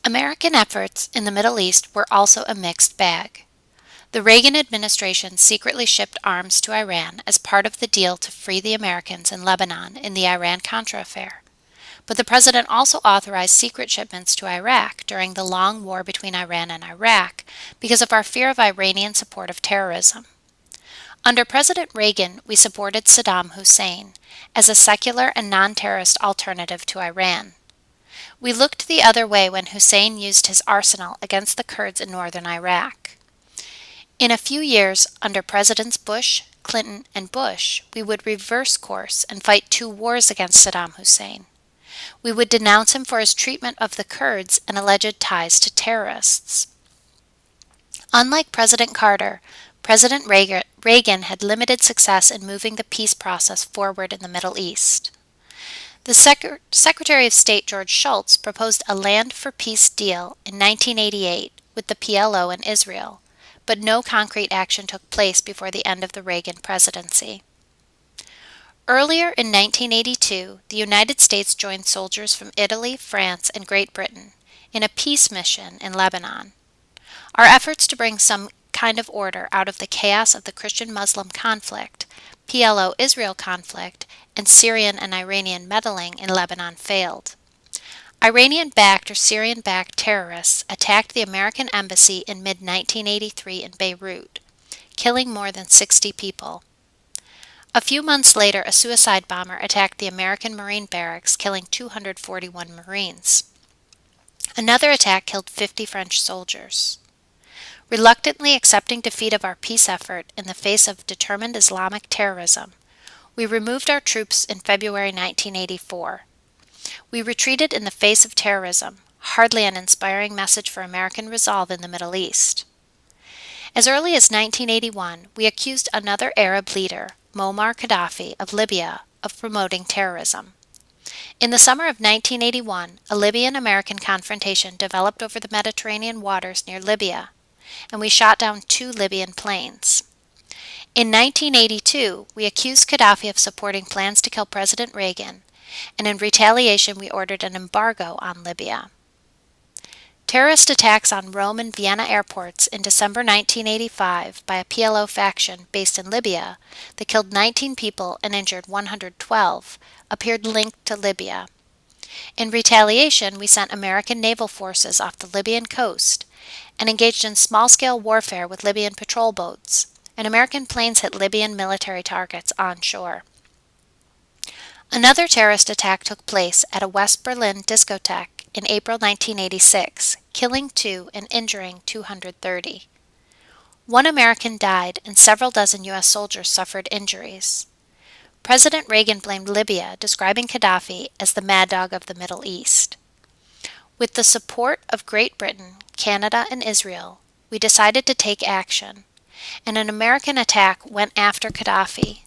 American efforts in the Middle East were also a mixed bag. The Reagan administration secretly shipped arms to Iran as part of the deal to free the Americans in Lebanon in the Iran-Contra affair. But the president also authorized secret shipments to Iraq during the long war between Iran and Iraq because of our fear of Iranian support of terrorism. Under President Reagan, we supported Saddam Hussein as a secular and non-terrorist alternative to Iran. We looked the other way when Hussein used his arsenal against the Kurds in northern Iraq. In a few years, under Presidents Bush, Clinton, and Bush, we would reverse course and fight two wars against Saddam Hussein. We would denounce him for his treatment of the Kurds and alleged ties to terrorists. Unlike President Carter, President Reagan had limited success in moving the peace process forward in the Middle East. The Secretary of State George Shultz proposed a Land for Peace deal in 1988 with the PLO and Israel, but no concrete action took place before the end of the Reagan presidency. Earlier in 1982, the United States joined soldiers from Italy, France, and Great Britain in a peace mission in Lebanon. Our efforts to bring some kind of order out of the chaos of the Christian-Muslim conflict, PLO-Israel conflict, and Syrian and Iranian meddling in Lebanon failed. Iranian-backed or Syrian-backed terrorists attacked the American embassy in mid-1983 in Beirut, killing more than 60 people. A few months later, a suicide bomber attacked the American Marine barracks, killing 241 Marines. Another attack killed 50 French soldiers. Reluctantly accepting defeat of our peace effort in the face of determined Islamic terrorism, we removed our troops in February 1984. We retreated in the face of terrorism, hardly an inspiring message for American resolve in the Middle East. As early as 1981, we accused another Arab leader, Muammar Gaddafi of Libya, of promoting terrorism. In the summer of 1981, a Libyan-American confrontation developed over the Mediterranean waters near Libya, and we shot down 2 Libyan planes. In 1982, we accused Gaddafi of supporting plans to kill President Reagan, and in retaliation we ordered an embargo on Libya. Terrorist attacks on Rome and Vienna airports in December 1985 by a PLO faction based in Libya that killed 19 people and injured 112 appeared linked to Libya. In retaliation, we sent American naval forces off the Libyan coast and engaged in small-scale warfare with Libyan patrol boats, and American planes hit Libyan military targets onshore. Another terrorist attack took place at a West Berlin discotheque in April 1986, killing 2 and injuring 230. 1 American died and several dozen U.S. soldiers suffered injuries. President Reagan blamed Libya, describing Gaddafi as the mad dog of the Middle East. With the support of Great Britain, Canada, and Israel, we decided to take action, and an American attack went after Gaddafi.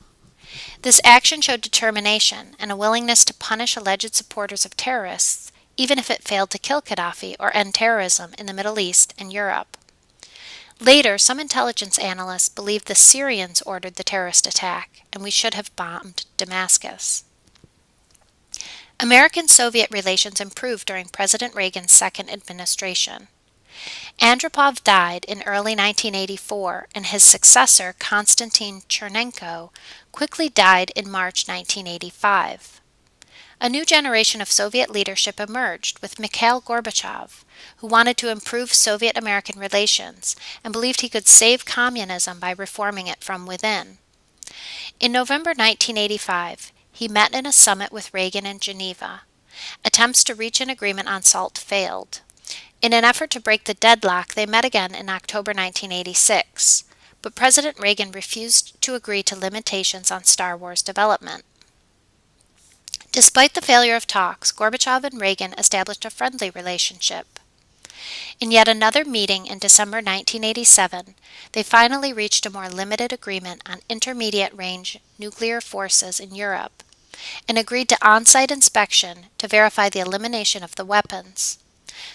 This action showed determination and a willingness to punish alleged supporters of terrorists, even if it failed to kill Gaddafi or end terrorism in the Middle East and Europe. Later, some intelligence analysts believed the Syrians ordered the terrorist attack, and we should have bombed Damascus. American-Soviet relations improved during President Reagan's second administration. Andropov died in early 1984, and his successor, Konstantin Chernenko, quickly died in March 1985. A new generation of Soviet leadership emerged with Mikhail Gorbachev, who wanted to improve Soviet-American relations and believed he could save communism by reforming it from within. In November 1985, he met in a summit with Reagan in Geneva. Attempts to reach an agreement on SALT failed. In an effort to break the deadlock, they met again in October 1986, but President Reagan refused to agree to limitations on Star Wars development. Despite the failure of talks, Gorbachev and Reagan established a friendly relationship. In yet another meeting in December 1987, they finally reached a more limited agreement on intermediate-range nuclear forces in Europe, and agreed to on-site inspection to verify the elimination of the weapons.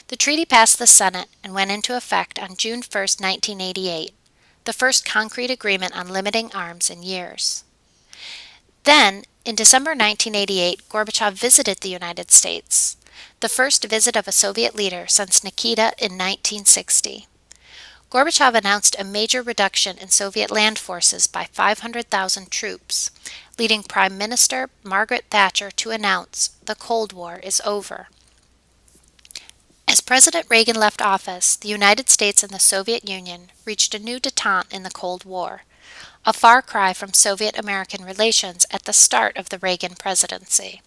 The treaty passed the Senate and went into effect on June 1, 1988, the first concrete agreement on limiting arms in years. Then, in December 1988, Gorbachev visited the United States. the first visit of a Soviet leader since Nikita in 1960. Gorbachev announced a major reduction in Soviet land forces by 500,000 troops, leading Prime Minister Margaret Thatcher to announce the Cold War is over. As President Reagan left office, the United States and the Soviet Union reached a new détente in the Cold War, a far cry from Soviet-American relations at the start of the Reagan presidency.